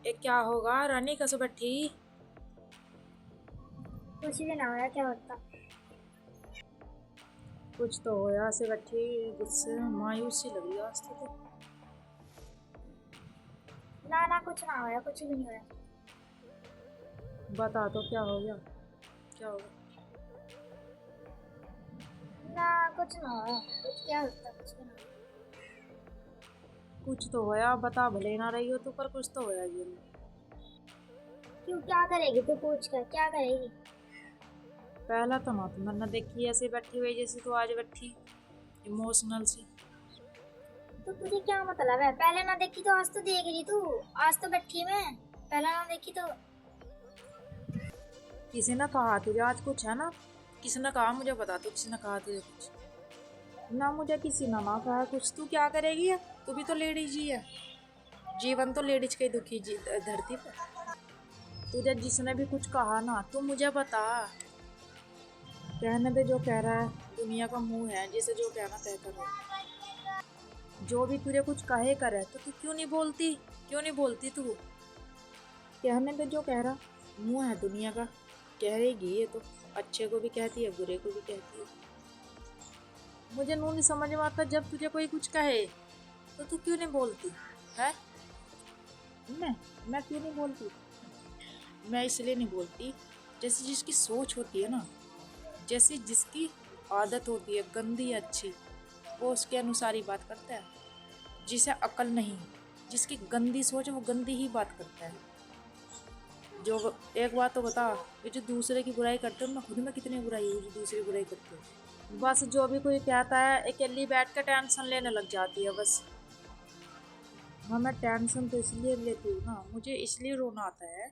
ये क्या होगा रानी कसो बैठी। कुछ भी ना होया, क्या होता। कुछ तो होया से बैठी, गुस्से मायूसी लग रही है आज तो। ना ना, कुछ ना होया, कुछ भी नहीं होया। बता तो क्या हो गया, क्या होगा। ना, कुछ ना होया, कुछ क्या होता, कुछ भी ना होया। कुछ तो होया, बता भले ना रही हो तो, पर कुछ तो होया जी। क्यों, क्या करेगी तू, पूछ कर क्या करेगी। पहला तो ना तुमने ना देखी ऐसे बैठी हुई जैसे तू आज बैठी, इमोशनल सी। तो तुझे क्या मतलब है, पहले ना देखी तो आज तो देख रही तू। आज तो बैठी मैं, पहले ना देखी तो। किसी ने कहा तुझे आज कुछ है ना, किसी ने कहा मुझे बता, तो किसी ने कहा तुझे कुछ ना, मुझे किसी ने ना कहा कुछ। तू क्या करेगी है? तू भी तो लेडीज ही है, जीवन तो लेडीज के दुखी धरती पर। तुझे जिसने भी कुछ कहा ना, तू मुझे बता। कहने दे जो कह रहा है, दुनिया का मुंह है, जिसे जो कहना तय करो। जो भी तुझे कुछ कहे करे तो तू क्यों नहीं बोलती, क्यों नहीं बोलती तू। कहने दे जो कह रहा, मुंह है दुनिया का, कहेगी ये तो। अच्छे को भी कहती है, बुरे को भी कहती है। मुझे नू नहीं समझ में आता, जब तुझे कोई कुछ कहे तो तू क्यों नहीं बोलती है। मैं मैं क्यों नहीं बोलती। मैं इसलिए नहीं बोलती, जैसे जिसकी सोच होती है ना, जैसी जिसकी आदत होती है गंदी या अच्छी, वो उसके अनुसार ही बात करता है। जिसे अकल नहीं, जिसकी गंदी सोच है, वो गंदी ही बात करता है। जो एक बात तो बता, ये जो दूसरे की बुराई करते हो ना, खुद में कितनी बुराई है जो दूसरी बुराई करते हो। बस जो भी कोई कहता है अकेली बैठ कर टेंशन लेने लग जाती है बस। हाँ, मैं टेंशन तो इसलिए लेती हूँ ना, मुझे इसलिए रोना आता है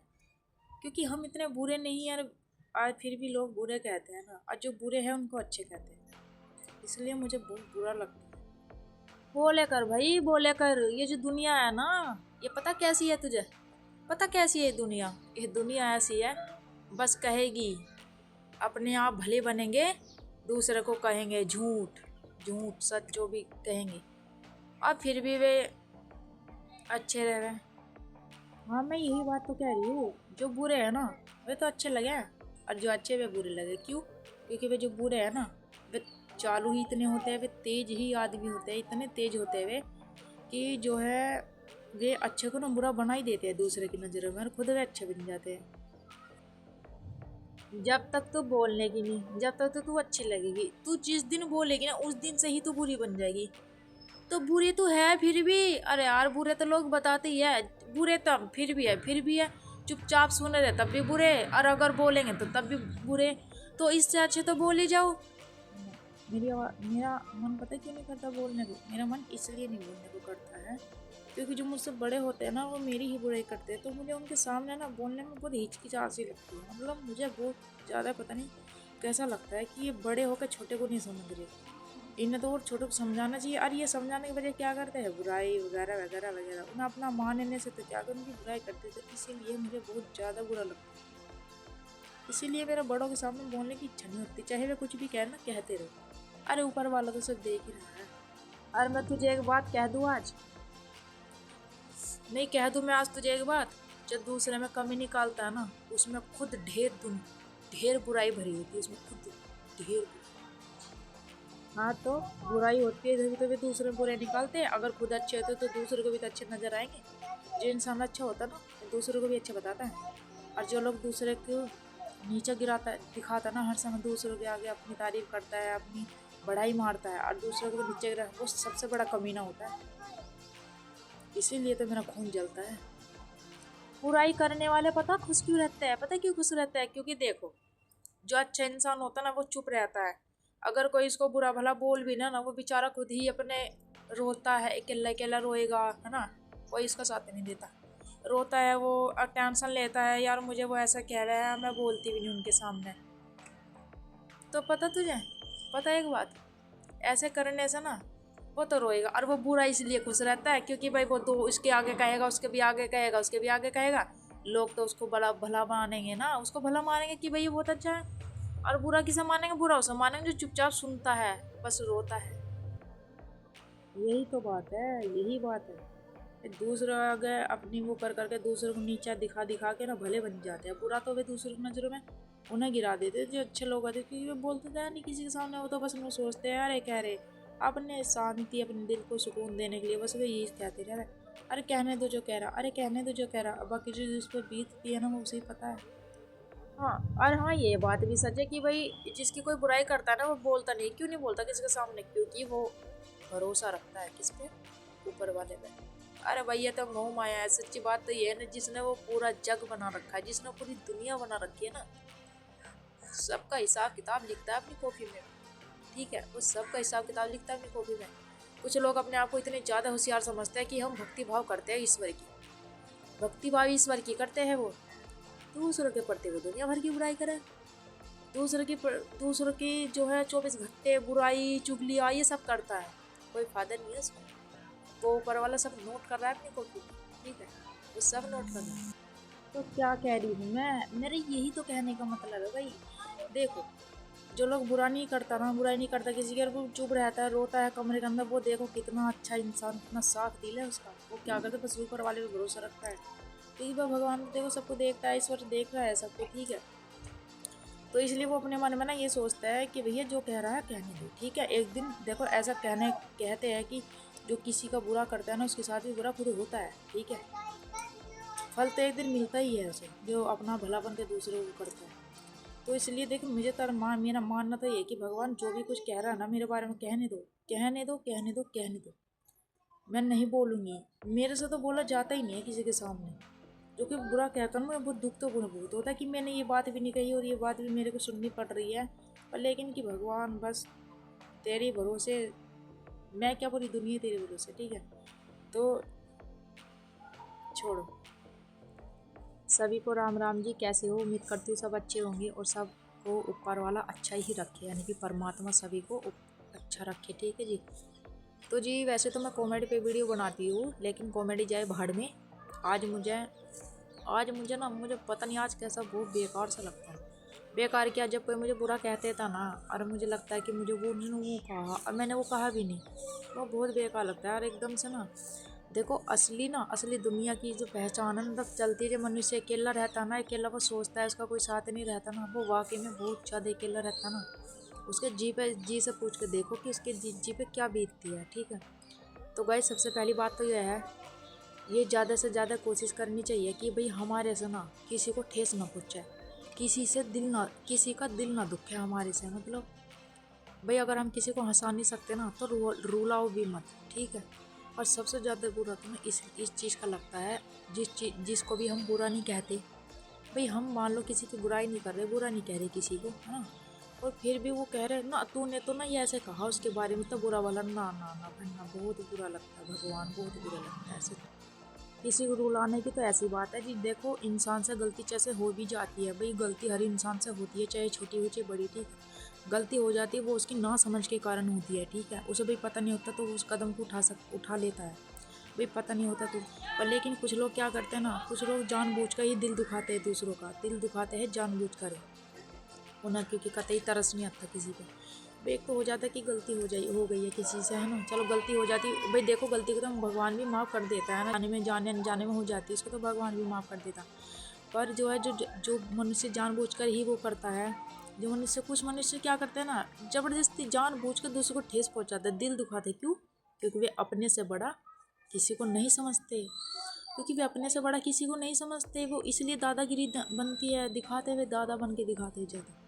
क्योंकि हम इतने बुरे नहीं यार। आज फिर भी लोग बुरे कहते हैं ना, और जो बुरे हैं उनको अच्छे कहते हैं, इसलिए मुझे बहुत बुरा लगता है। बोले कर भाई, बोले कर। ये जो दुनिया है ना, ये पता कैसी है तुझे, पता कैसी है दुनिया। ये दुनिया ऐसी है, बस कहेगी अपने आप भले बनेंगे, दूसरे को कहेंगे झूठ, झूठ सच जो भी कहेंगे, और फिर भी वे अच्छे रह रहे। हाँ, मैं यही बात तो कह रही हूँ, जो बुरे हैं ना वे तो अच्छे लगे, और जो अच्छे वे बुरे लगे। क्यों? क्योंकि वे जो बुरे हैं ना, वे चालू ही इतने होते हैं, वे तेज ही आदमी होते हैं, इतने तेज होते हैं वे, कि जो है वे अच्छे को ना बुरा बना ही देते हैं दूसरे की नज़रों में, और खुद वे अच्छे बन जाते हैं। जब तक तू बोलने की नहीं, जब तक तो तू अच्छी लगेगी, तू जिस दिन बोलेगी ना उस दिन से ही तू बुरी बन जाएगी। तो बुरे तो है फिर भी, अरे यार बुरे तो लोग बताते ही है, बुरे तब फिर भी है, फिर भी है। चुपचाप सुने रहे तब भी बुरे, और अगर बोलेंगे तो तब भी बुरे। तो इससे अच्छे तो बोल ही जाओ। मेरा मन पता है क्यों नहीं करता बोलने को, मेरा मन इसलिए नहीं बोलने को करता है क्योंकि जो मुझसे बड़े होते हैं ना, वो मेरी ही बुराई करते हैं, तो मुझे उनके सामने ना बोलने में बहुत हिचकिचाहट सी लगती है। मतलब मुझे बहुत ज़्यादा पता नहीं कैसा लगता है कि ये बड़े होकर छोटे को नहीं समझ रहे। इन्हें तो और छोटों को समझाना चाहिए, और ये समझाने के बजाय क्या करते हैं, बुराई वगैरह वगैरह वगैरह। उन्हें अपना मानने से तो क्या कर उनकी बुराई करते थे, इसीलिए मुझे बहुत ज़्यादा बुरा लगता है। इसीलिए मेरा बड़ों के सामने बोलने की इच्छा नहीं होती, चाहे वे कुछ भी कहना कहते रहो। अरे ऊपर वाला तो सब देख ही रहा है। और मैं तुझे एक बात कह दूँ आज, नहीं कह दूँ मैं आज तुझे एक बात, जब दूसरे में कमी निकालता है ना, उसमें खुद ढेर बुराई भरी होती है, उसमें खुद ढेर। हाँ, तो बुराई होती है तभी तो वे दूसरे बुरे निकालते हैं। अगर खुद अच्छे होते तो दूसरे को भी तो अच्छे नजर आएंगे। जो इंसान अच्छा होता है ना, वो दूसरे को भी अच्छा बताता है। और जो लोग दूसरे को नीचे गिराता है, दिखाता है ना, हर समय दूसरों के आगे अपनी तारीफ करता है, अपनी बढ़ाई मारता है, और दूसरों को नीचे गिरा, वो सबसे बड़ा कमीना होता है। इसीलिए तो मेरा खून जलता है। बुराई करने वाले पता खुश क्यों रहते हैं, पता क्यों खुश रहते हैं? क्योंकि देखो, जो अच्छा इंसान होता है ना, वो चुप रहता है। अगर कोई इसको बुरा भला बोल भी ना, वो बेचारा खुद ही अपने रोता है, अकेला अकेला रोएगा, है ना, कोई इसका साथ नहीं देता। रोता है वो, टेंशन लेता है, यार मुझे वो ऐसा कह रहा है, मैं बोलती भी नहीं उनके सामने। तो पता तुझे, पता एक बात, ऐसे करने से ना वो तो रोएगा, और वो बुरा इसलिए खुश रहता है क्योंकि भाई वो तो इसके आगे कहेगा, उसके भी आगे कहेगा, उसके भी आगे कहेगा। लोग तो उसको बड़ा भला मानेंगे ना, उसको भला मानेंगे कि भाई ये बहुत अच्छा है। और बुरा किसे मानेंगे? बुरा उसे मानेंगे जो चुपचाप सुनता है, बस रोता है। यही तो बात है, यही बात है। दूसरा अगर अपनी वो कर करके दूसरों को नीचा दिखा दिखा के ना भले बन जाते हैं, बुरा तो वे दूसरों की नज़रों में उन्हें गिरा देते जो अच्छे लोग आते, क्योंकि वे बोलते तो है नहीं किसी के सामने, वो तो बस वो सोचते हैं अरे कह रहे अपने शांति अपने दिल को सुकून देने के लिए बस वे यही कहते रह रहे अरे कहने दो जो कह रहा, अरे कहने दो जो कह रहा, बाकी जो जिस पर बीतती है ना वो उसे पता है। हाँ, और हाँ ये बात भी सच है कि भाई जिसकी कोई बुराई करता है ना वो बोलता नहीं, क्यों नहीं बोलता किसी के सामने, क्योंकि वो भरोसा रखता है किस पे, ऊपर वाले पे। अरे भैया तो मोह माया है, सच्ची बात तो ये है ना, जिसने वो पूरा जग बना रखा है, जिसने पूरी दुनिया बना रखी है ना, सबका हिसाब किताब लिखता है अपनी कॉपी में, ठीक है, वो सबका हिसाब किताब लिखता है अपनी कॉपी में। कुछ लोग अपने आप को इतने ज़्यादा होशियार समझते हैं कि हम भक्ति भाव करते हैं ईश्वर की, भक्ति भाव ईश्वर की करते हैं, वो दूसरों के प्रति वो दुनिया भर की बुराई करे, दूसरों की जो है 24 घंटे बुराई चुगलियाँ ये सब करता है, कोई फायदा नहीं है उसमें। वो ऊपर वाला सब नोट कर रहा है अपनी कॉपी, ठीक है, वो सब नोट कर रहा है। तो क्या कह रही हूँ मैं, मेरे यही तो कहने का मतलब है भाई। देखो जो लोग बुरा नहीं करता ना, बुराई नहीं करता किसी के, वो चुप रहता है रोता है कमरे के अंदर, वो देखो कितना अच्छा इंसान, कितना साफ दिल है उसका। वो क्या करता है बस ऊपर वाले पे भरोसा रखता है, क्योंकि वह भगवान देखो सबको देखता है, ईश्वर देख रहा है सबको, ठीक है। तो इसलिए वो अपने मन में ना ये सोचता है कि भैया जो कह रहा है कहने दो, ठीक है। एक दिन देखो ऐसा कहते हैं कि जो किसी का बुरा करता है ना उसके साथ भी बुरा खुद होता है, ठीक है। फल तो एक दिन मिलता ही है उसे, जो अपना भलापन के दूसरों को करता है। तो इसलिए देखो मुझे तो मेरा मानना तो ये कि भगवान जो भी कुछ कह रहा है ना मेरे बारे में कहने दो, कहने दो, कहने दो, कहने दो, मैं नहीं बोलूँगी। मेरे से तो बोला जाता ही नहीं है किसी के सामने, जो कि बुरा कहकर मुझे बहुत दुख तो बहुत होता है कि मैंने ये बात भी नहीं कही और ये बात भी मेरे को सुननी पड़ रही है, पर लेकिन कि भगवान बस तेरे भरोसे, मैं क्या पूरी दुनिया तेरे भरोसे, ठीक है। तो छोड़ो, सभी को राम राम जी, कैसे हो, उम्मीद करती हूँ सब अच्छे होंगे और सब को ऊपर वाला अच्छा ही रखे, यानी कि परमात्मा सभी को अच्छा रखे, ठीक है जी। तो जी वैसे तो मैं कॉमेडी पे वीडियो बनाती हूँ, लेकिन कॉमेडी जाए भाड़ में। आज मुझे ना मुझे पता नहीं आज कैसा बहुत बेकार सा लगता है। बेकार क्या, जब कोई मुझे बुरा कहते था ना और मुझे लगता है कि मुझे वो कहा और मैंने वो कहा भी नहीं, वो बहुत बेकार लगता है। और एकदम से ना देखो असली दुनिया की जो पहचान है मतलब चलती है, जब मनुष्य अकेला रहता है ना, अकेला वो सोचता है उसका कोई साथ नहीं रहता ना, वो वाकई में बहुत ज़्यादा अकेला रहता ना। उसके जी से पूछ के देखो कि उसके जी पे क्या बीतती है, ठीक है। तो गाइस सबसे पहली बात तो यह है, ये ज़्यादा से ज़्यादा कोशिश करनी चाहिए कि भाई हमारे से ना किसी को ठेस ना पहुँचाए, किसी का दिल ना दुखे हमारे से, मतलब भाई अगर हम किसी को हंसा नहीं सकते ना तो रुलाओ भी मत, ठीक है। और सबसे ज़्यादा बुरा तो ना इस चीज़ का लगता है, जिसको भी हम बुरा नहीं कहते, भाई हम मान लो किसी की बुराई नहीं कर रहे, बुरा नहीं कह रहे किसी को, है ना, और फिर भी वो कह रहे ना तूने तो ना ये ऐसे कहा उसके बारे में, तो बुरा वाला ना ना ना भाई ना, बहुत बुरा लगता है भगवान, बहुत बुरा लगता है ऐसे। किसी को रुलाने की तो ऐसी बात है जी, देखो इंसान से गलती जैसे हो भी जाती है, भाई गलती हर इंसान से होती है, चाहे छोटी हो चाहे बड़ी, ठीक है। गलती हो जाती है वो उसकी ना समझ के कारण होती है, ठीक है। उसे भाई पता नहीं होता तो वो उस कदम को उठा लेता है, भाई पता नहीं होता तो। पर लेकिन कुछ लोग क्या करते हैं ना, कुछ लोग जानबूझकर ही दिल दुखाते हैं, दूसरों का दिल दुखाते हैं जानबूझकर, उन्हें क्योंकि कतई तरस नहीं आता किसी पे। भाई एक तो हो जाता है कि गलती हो गई है किसी से, है ना, चलो गलती हो जाती है, भाई देखो गलती को तो भगवान भी माफ़ कर देता है ना, जाने में हो जाती है इसको तो भगवान भी माफ़ कर देता। पर जो है जो मनुष्य जानबूझकर ही वो करता है, जो मनुष्य कुछ मनुष्य क्या करते हैं ना, ज़बरदस्ती जानबूझकर दूसरे को ठेस पहुंचाते हैं, दिल दुखाते, क्यों, क्योंकि वे अपने से बड़ा किसी को नहीं समझते, क्योंकि वे अपने से बड़ा किसी को नहीं समझते, वो इसलिए दादागिरी बनती है, दिखाते हुए दादा बन के दिखाते जाते।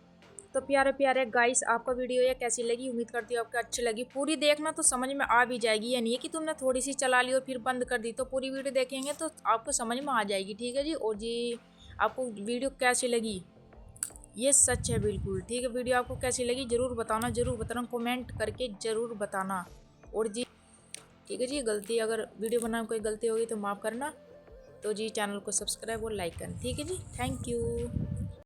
तो प्यारे प्यारे गाइस, आपको वीडियो ये कैसी लगी, उम्मीद करती हूँ आपको अच्छी लगी। पूरी देखना तो समझ में आ भी जाएगी, ये नहीं है कि तुमने थोड़ी सी चला ली और फिर बंद कर दी, तो पूरी वीडियो देखेंगे तो आपको समझ में आ जाएगी, ठीक है जी। और जी आपको वीडियो कैसी लगी, ये सच है बिल्कुल, ठीक है। वीडियो आपको कैसी लगी जरूर बताना, कमेंट करके ज़रूर बताना। और जी ठीक है जी, गलती अगर वीडियो बनाने में कोई गलती होगी तो माफ़ करना। तो जी चैनल को सब्सक्राइब और लाइक करना, ठीक है जी, थैंक यू।